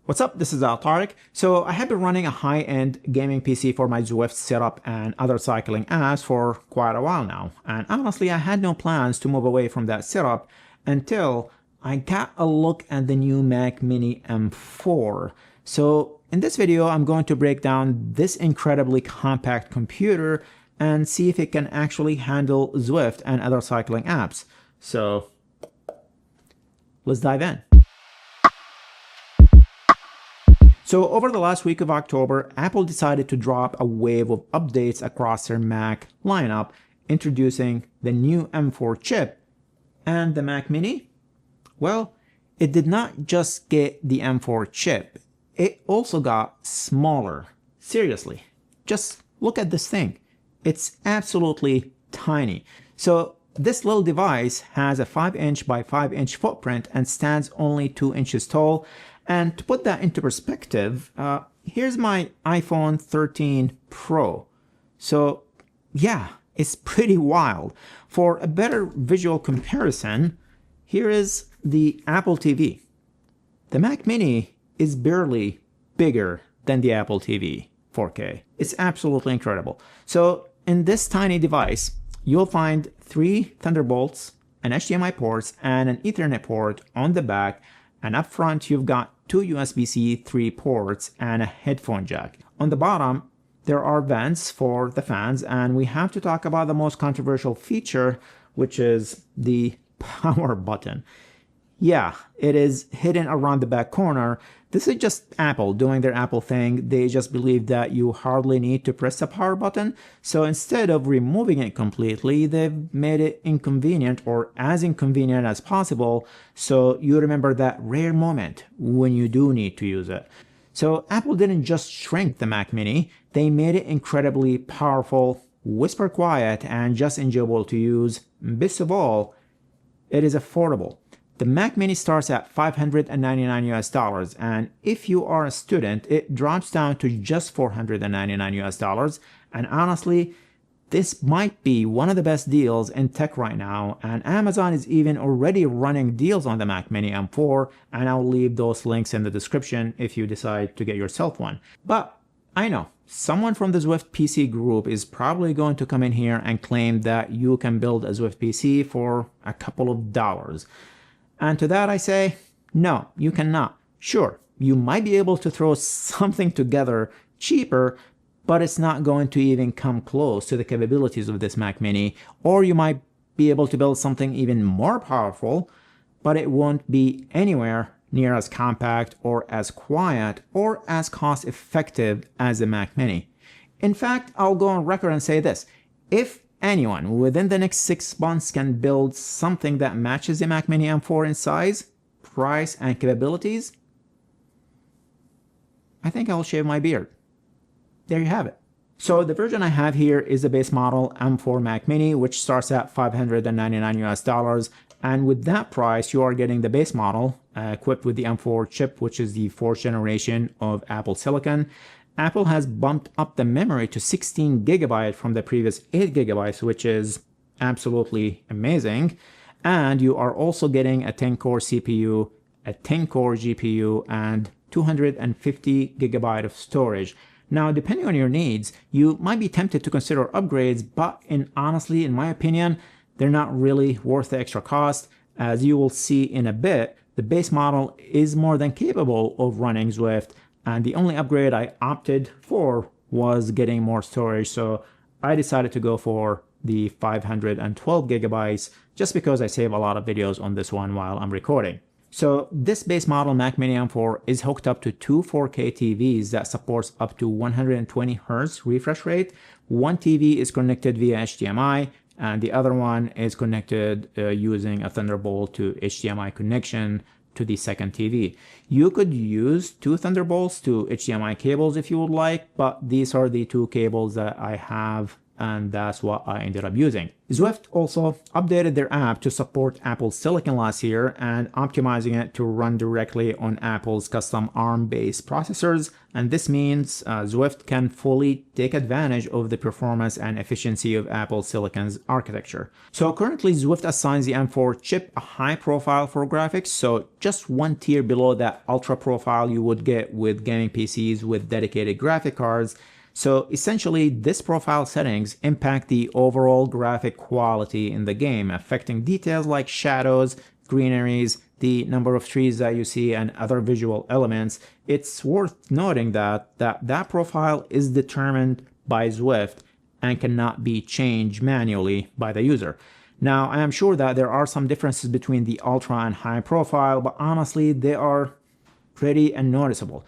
What's up? This is Tariq. So I have been running a high-end gaming PC for my Zwift setup and other cycling apps for quite a while now. And honestly, I had no plans to move away from that setup until I got a look at the new Mac Mini M4. So in this video, I'm going to break down this incredibly compact computer and see if it can actually handle Zwift and other cycling apps. So let's dive in. So over the last week of October, Apple decided to drop a wave of updates across their Mac lineup, introducing the new M4 chip. And the Mac Mini? Well, it did not just get the M4 chip, it also got smaller. Seriously, just look at this thing. It's absolutely tiny. So this little device has a 5-inch by 5-inch footprint and stands only 2 inches tall. And to put that into perspective, here's my iPhone 13 Pro. So yeah, it's pretty wild. For a better visual comparison, here is the Apple TV. The Mac Mini is barely bigger than the Apple TV 4K. It's absolutely incredible. So in this tiny device, you'll find 3 Thunderbolts, an HDMI ports, and an Ethernet port on the back. And up front, you've got 2 USB-C 3 ports and a headphone jack. On the bottom, there are vents for the fans, and we have to talk about the most controversial feature, which is the power button. Yeah, it is hidden around the back corner. This is just Apple doing their Apple thing. They just believe that you hardly need to press the power button. So instead of removing it completely, they've made it inconvenient, or as inconvenient as possible, so you remember that rare moment when you do need to use it. So Apple didn't just shrink the Mac Mini, they made it incredibly powerful, whisper quiet, and just enjoyable to use. Best of all, it is affordable. The Mac Mini starts at $599 US, and if you are a student, it drops down to just $499 US. And honestly, this might be one of the best deals in tech right now, and Amazon is even already running deals on the Mac Mini M4, and I'll leave those links in the description if you decide to get yourself one. But I know someone from the Zwift PC group is probably going to come in here and claim that you can build a Zwift PC for a couple of dollars. And to that I say, no, you cannot. Sure, you might be able to throw something together cheaper, but it's not going to even come close to the capabilities of this Mac Mini. Or you might be able to build something even more powerful, but it won't be anywhere near as compact or as quiet or as cost effective as the Mac Mini. In fact, I'll go on record and say this. If anyone within the next 6 months can build something that matches the Mac Mini M4 in size, price, and capabilities, I think I'll shave my beard. There you have it. So the version I have here is the base model M4 Mac Mini, which starts at $599 US. And with that price, you are getting the base model equipped with the M4 chip, which is the 4th generation of Apple Silicon. Apple has bumped up the memory to 16 GB from the previous 8 GB, which is absolutely amazing. And you are also getting a 10-core CPU, a 10-core GPU, and 250 GB of storage. Now, depending on your needs, you might be tempted to consider upgrades, but honestly, in my opinion, they're not really worth the extra cost. As you will see in a bit, the base model is more than capable of running Zwift, and the only upgrade I opted for was getting more storage, so I decided to go for the 512 gigabytes just because I save a lot of videos on this one while I'm recording. So this base model Mac Mini M4 is hooked up to 2 4K TVs that supports up to 120 Hz refresh rate. One TV is connected via HDMI, and the other one is connected using a Thunderbolt to HDMI connection to the second TV. You could use 2 Thunderbolts to HDMI cables if you would like, but these are the 2 cables that I have and that's what I ended up using. Zwift also updated their app to support Apple's Silicon last year and optimizing it to run directly on Apple's custom ARM-based processors, and this means Zwift can fully take advantage of the performance and efficiency of Apple Silicon's architecture. So currently Zwift assigns the M4 chip a high profile for graphics, so just one tier below that ultra profile you would get with gaming PCs with dedicated graphic cards. So essentially, this profile settings impact the overall graphic quality in the game, affecting details like shadows, greeneries, the number of trees that you see, and other visual elements. It's worth noting that profile is determined by Zwift and cannot be changed manually by the user. Now, I am sure that there are some differences between the ultra and high profile, but honestly, they are pretty unnoticeable.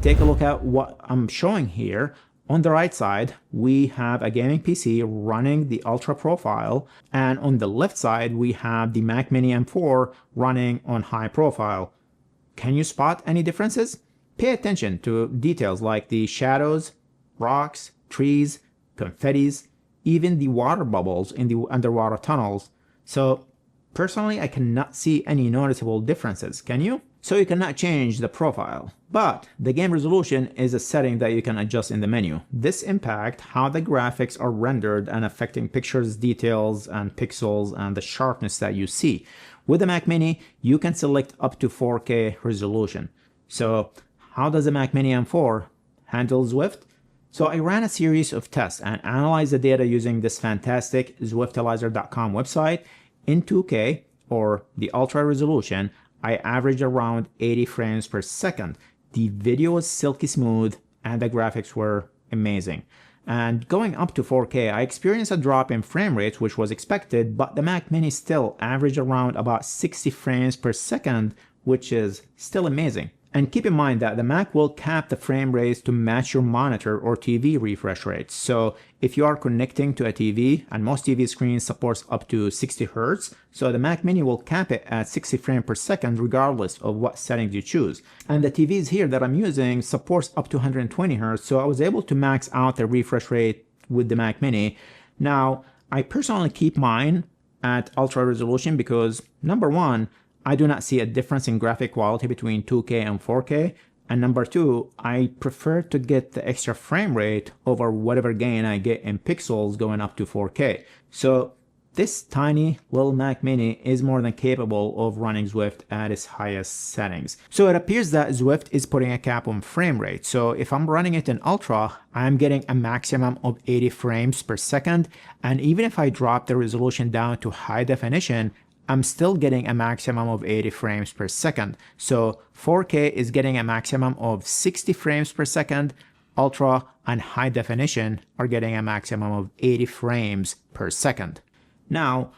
Take a look at what I'm showing here. On the right side, we have a gaming PC running the ultra profile, and on the left side, we have the Mac Mini M4 running on high profile. Can you spot any differences? Pay attention to details like the shadows, rocks, trees, confettis, even the water bubbles in the underwater tunnels. So personally, I cannot see any noticeable differences. Can you? So you cannot change the profile, but the game resolution is a setting that you can adjust in the menu. This impacts how the graphics are rendered and affecting pictures, details, and pixels and the sharpness that you see. With the Mac Mini, you can select up to 4K resolution. So how does the Mac Mini M4 handle Zwift? So I ran a series of tests and analyzed the data using this fantastic Zwiftalizer.com website. In 2K, or the ultra resolution, I averaged around 80 frames per second. The video was silky smooth and the graphics were amazing. And going up to 4K, I experienced a drop in frame rates, which was expected, but the Mac Mini still averaged around about 60 frames per second, which is still amazing. And keep in mind that the Mac will cap the frame rates to match your monitor or TV refresh rates. So if you are connecting to a TV, and most TV screens supports up to 60 Hz, so the Mac Mini will cap it at 60 frames per second regardless of what settings you choose. And the TVs here that I'm using supports up to 120 Hz, so I was able to max out the refresh rate with the Mac Mini. Now, I personally keep mine at ultra resolution because, number one, I do not see a difference in graphic quality between 2K and 4K. And number two, I prefer to get the extra frame rate over whatever gain I get in pixels going up to 4K. So this tiny little Mac Mini is more than capable of running Zwift at its highest settings. So it appears that Zwift is putting a cap on frame rate. So if I'm running it in Ultra, I'm getting a maximum of 80 frames per second. And even if I drop the resolution down to high definition, I'm still getting a maximum of 80 frames per second. So 4K is getting a maximum of 60 frames per second. Ultra and high definition are getting a maximum of 80 frames per second. Now,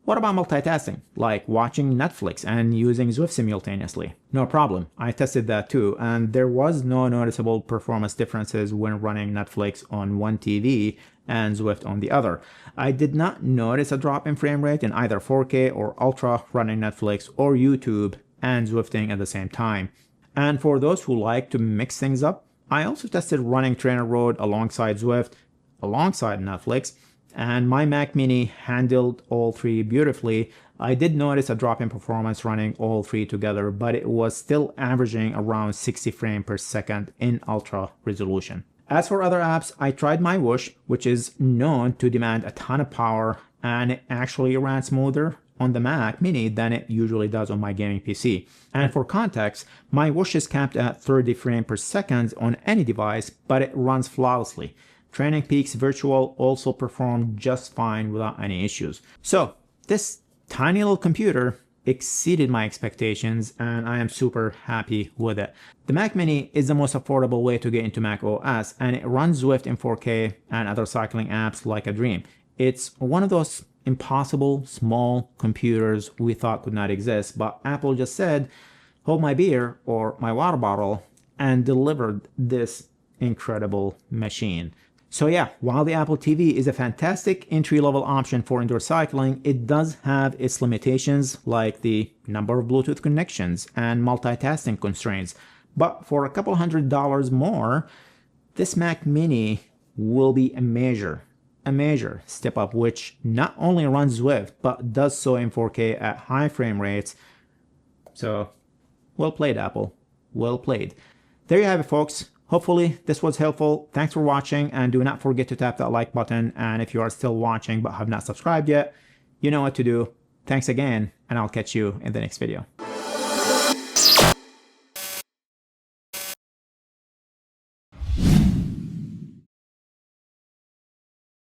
what about multitasking, like watching Netflix and using Zwift simultaneously? No problem, I tested that too, and there was no noticeable performance differences when running Netflix on one TV and Zwift on the other. I did not notice a drop in frame rate in either 4K or Ultra running Netflix or YouTube and Zwifting at the same time. And for those who like to mix things up, I also tested running Trainer Road alongside Zwift, alongside Netflix, and my Mac Mini handled all three beautifully. I did notice a drop in performance running all three together, but it was still averaging around 60 frames per second in ultra resolution. As for other apps, I tried my Whoosh, which is known to demand a ton of power, and it actually ran smoother on the Mac Mini than it usually does on my gaming PC. And for context, my Whoosh is capped at 30 frames per second on any device, but it runs flawlessly. Training Peaks Virtual also performed just fine without any issues. So this tiny little computer exceeded my expectations and I am super happy with it. The Mac Mini is the most affordable way to get into Mac OS, and it runs Zwift in 4K and other cycling apps like a dream. It's one of those impossible small computers we thought could not exist, but Apple just said, hold my beer or my water bottle, and delivered this incredible machine. So yeah, while the Apple TV is a fantastic entry-level option for indoor cycling, it does have its limitations like the number of Bluetooth connections and multitasking constraints. But for a couple $100 more, this Mac Mini will be a major a major step up, which not only runs Zwift, but does so in 4K at high frame rates. So, well played, Apple. Well played. There you have it, folks. Hopefully this was helpful. Thanks for watching, and do not forget to tap that like button. And if you are still watching but have not subscribed yet, you know what to do. Thanks again, and I'll catch you in the next video.